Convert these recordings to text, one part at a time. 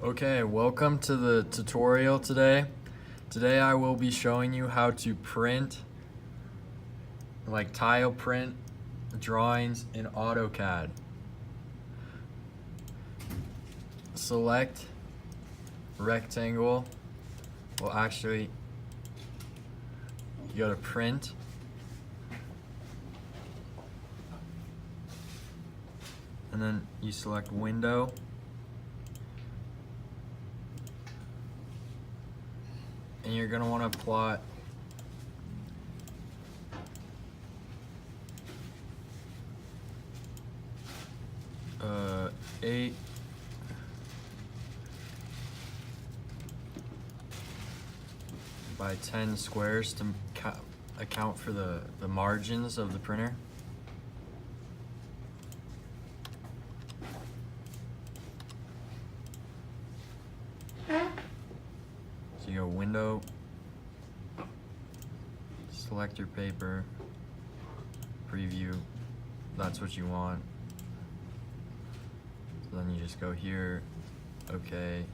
Okay, welcome to the tutorial today. Today I will be showing you how to print, like tile print drawings in AutoCAD. Select rectangle. Well, actually, you go to print. And then you select window. And you're gonna wanna plot uh, 8 by 10 squares to account for the margins of the printer. So you go window, select your paper, preview, that's what you want. So then you just go here, okay.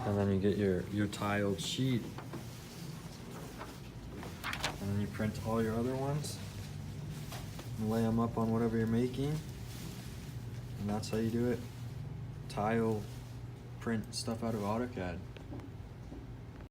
And then you get your tiled sheet. And then you print all your other ones and lay them up on whatever you're making. And that's how you do it. Tile print stuff out of AutoCAD.